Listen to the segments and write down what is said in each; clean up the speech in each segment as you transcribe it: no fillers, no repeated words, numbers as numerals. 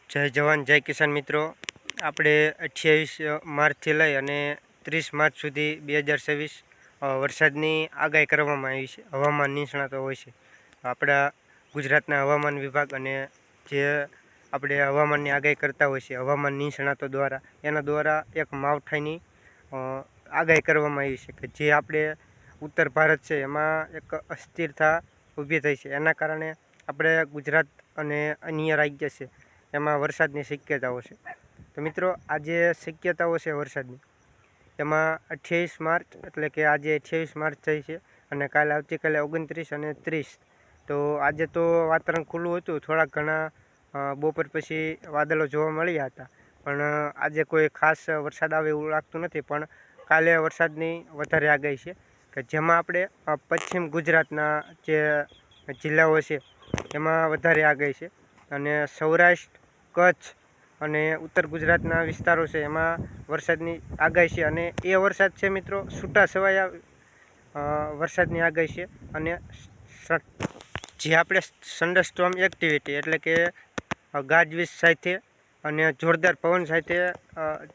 જય જવાન જય કિસાન મિત્રો, આપણે 28 માર્ચથી લઈ અને 30 માર્ચ સુધી 2026 વરસાદની આગાહી કરવામાં આવી છે. હવામાન નિષ્ણાતો હોય છે આપણા ગુજરાતના હવામાન વિભાગ, અને જે આપણે હવામાનની આગાહી કરતા હોય છે હવામાન નિષ્ણાતો દ્વારા, એના દ્વારા એક માવઠાની આગાહી કરવામાં આવી છે કે જે આપણે ઉત્તર ભારત છે એમાં એક અસ્થિરતા ઊભી થઈ છે. એના કારણે આપણે ગુજરાત અને અન્ય રાજ્ય છે એમાં વરસાદની શક્યતાઓ છે. તો મિત્રો, આજે શક્યતાઓ છે વરસાદની, એમાં 28 માર્ચ એટલે કે આજે 28 માર્ચ થઈ છે અને કાલે આવતીકાલે 29 અને 30. તો આજે તો વાતાવરણ ખુલ્લું હતું, થોડાક ઘણા બપોર પછી વાદળો જોવા મળ્યા હતા, પણ આજે કોઈ ખાસ વરસાદ આવે એવું લાગતું નથી. પણ કાલે વરસાદની વધારે આગાહી છે કે જેમાં આપણે પશ્ચિમ ગુજરાતના જે જિલ્લાઓ છે એમાં વધારે આગાહી છે, અને સૌરાષ્ટ્ર, કચ્છ અને ઉત્તર ગુજરાતના વિસ્તારો છે એમાં વરસાદની આગાહી છે. અને એ વરસાદ છે મિત્રો છૂટા છવાયા વરસાદની આગાહી છે. અને જે આપણે થંડરસ્ટોર્મ એક્ટિવિટી એટલે કે ગાજવીજ સાથે અને જોરદાર પવન સાથે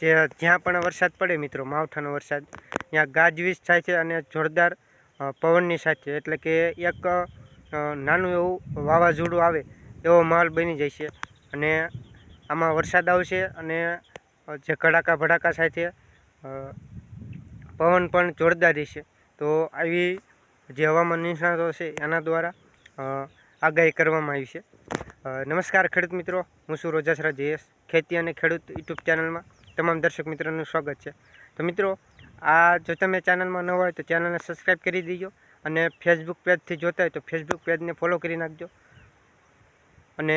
જ્યાં પણ વરસાદ પડે મિત્રો, માવઠાનો વરસાદ, ત્યાં ગાજવીજ સાથે અને જોરદાર પવનની સાથે, એટલે કે એક નાનું એવું વાવાઝોડું આવે એવો માહોલ બની જાય છે. અને આમાં વરસાદ આવશે અને જે કડાકા ભડાકા સાથે પવન પણ જોરદાર રહેશે. તો આવી જે હવામાન નિષ્ણાતો છે એના દ્વારા આગાહી કરવામાં આવી છે. નમસ્કાર ખેડૂત મિત્રો, હું છું રોજાસરા જયેશ. ખેતી અને ખેડૂત યુટ્યુબ ચેનલમાં તમામ દર્શક મિત્રોનું સ્વાગત છે. તો મિત્રો, જો તમે ચેનલમાં ન હોય તો ચેનલને સબસ્ક્રાઈબ કરી દીજો, અને ફેસબુક પેજથી જોતા હોય તો ફેસબુક પેજને ફોલો કરી નાખજો, અને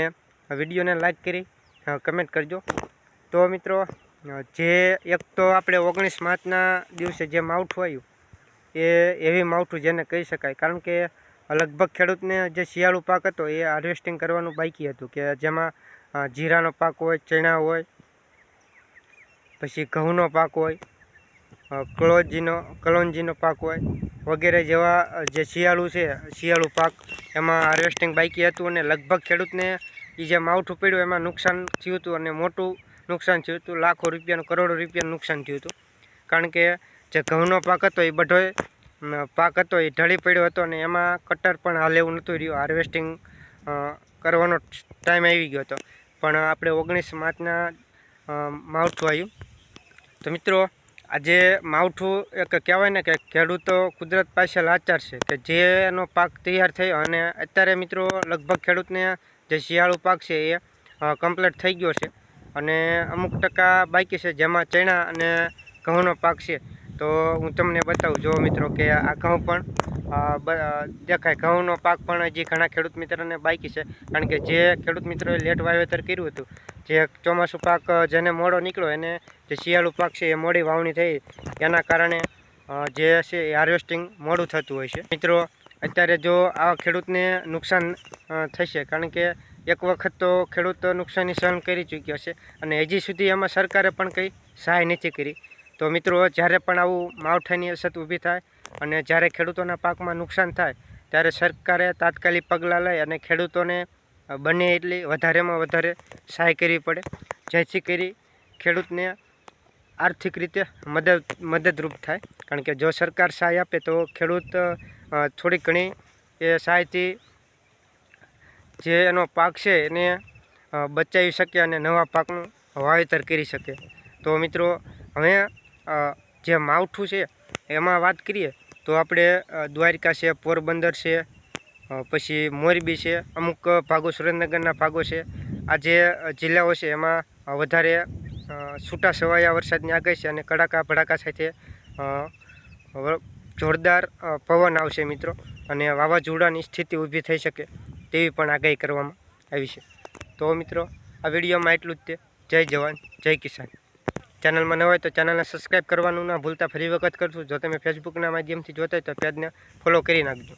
વિડીયોને લાઈક કરી કમેન્ટ કરજો. તો મિત્રો, જે એક તો આપણે 19 માર્ચના દિવસે જે માવઠું આવ્યું એ એવી માવઠું જેને કહી શકાય, કારણ કે લગભગ ખેડૂતને જે શિયાળુ પાક હતો એ હાર્વેસ્ટિંગ કરવાનું બાકી હતું, કે જેમાં જીરાનો પાક હોય, ચણા હોય, પછી ઘઉંનો પાક હોય, કલોંજીનો પાક હોય વગેરે જેવા જે શિયાળુ પાક એમાં હાર્વેસ્ટિંગ બાકી હતું. અને લગભગ ખેડૂતને એ જે માવઠું પડ્યું એમાં નુકસાન થયું હતું, અને મોટું નુકસાન થયું હતું, લાખો રૂપિયાનું, કરોડો રૂપિયાનું નુકસાન થયું હતું. કારણ કે જે ઘઉંનો પાક હતો એ બધો પાક હતો એ ઢળી પડ્યો હતો, અને એમાં કટર પણ હાલ એવું નહોતું રહ્યું, હાર્વેસ્ટિંગ કરવાનો ટાઈમ આવી ગયો હતો. પણ આપણે 19 માર્ચના માવઠું આવ્યું. તો મિત્રો, આજે માવઠું એક કહેવાય ને કે ખેડૂતો કુદરત પાસે લાચાર છે કે જેનો પાક તૈયાર થયો, અને અત્યારે મિત્રો લગભગ ખેડૂતને જે શિયાળુ પાક છે એ કમ્પ્લીટ થઈ ગયો છે, અને અમુક ટકા બાકી છે જેમાં ચણા અને ઘઉંનો પાક છે. તો હું તમને બતાવું, જો મિત્રો, કે આ ઘઉં પણ દેખાય, ઘઉંનો પાક પણ હજી ઘણા ખેડૂત મિત્રોને બાકી છે. કારણ કે જે ખેડૂત મિત્રોએ લેટ વાવેતર કર્યું હતું, જે ચોમાસું પાક જેને મોડો નીકળ્યો, એને જે શિયાળુ પાક છે એ મોડી વાવણી થઈ, એના કારણે જે છે એ હાર્વેસ્ટિંગ મોડું થતું હોય છે. મિત્રો, અત્યારે જો આવા ખેડૂતને નુકસાન થશે, કારણ કે એક વખત તો ખેડૂત નુકસાની સહન કરી ચૂક્યો છે, અને હજી સુધી એમાં સરકારે પણ કંઈ સહાય નથી કરી. તો મિત્રો, જ્યારે પણ આવું માવઠાની અછત ઊભી થાય અને જ્યારે ખેડૂતોના પાકમાં નુકસાન થાય, ત્યારે સરકારે તાત્કાલિક પગલાં લઈ અને ખેડૂતોને બને એટલી વધારેમાં વધારે સહાય કરવી પડે, જેથી કરી ખેડૂતને આર્થિક રીતે મદદરૂપ થાય. કારણ કે જો સરકાર સહાય આપે તો ખેડૂત થોડી ઘણી એ સહાયથી જે એનો પાક છે એને બચાવી શકે અને નવા પાકનું વાવેતર કરી શકે. તો મિત્રો, હવે જે માવઠું છે એમાં વાત કરીએ તો આપણે દ્વારકા છે, પોરબંદર છે, પછી મોરબી છે, અમુક ભાગો સુરેન્દ્રનગરના ભાગો છે, આ જે જિલ્લાઓ છે એમાં વધારે છૂટા છવાયા વરસાદની આગાહી છે, અને કડાકા ભડાકા સાથે જોરદાર પવન આવશે મિત્રો, અને વાવાઝોડાની સ્થિતિ ઊભી થઈ શકે તેવી પણ આગાહી કરવામાં આવી છે. તો મિત્રો, આ વિડીયોમાં એટલું જ તે. જય જવાન જય કિસાન. ચેનલમાં ન હોય તો ચેનલને સબસ્ક્રાઈબ કરવાનું ના ભૂલતા. ફરી વખત કરશું, જો તમે ફેસબુકના માધ્યમથી જોતા હોય તો પેજને ફોલો કરી નાખજો.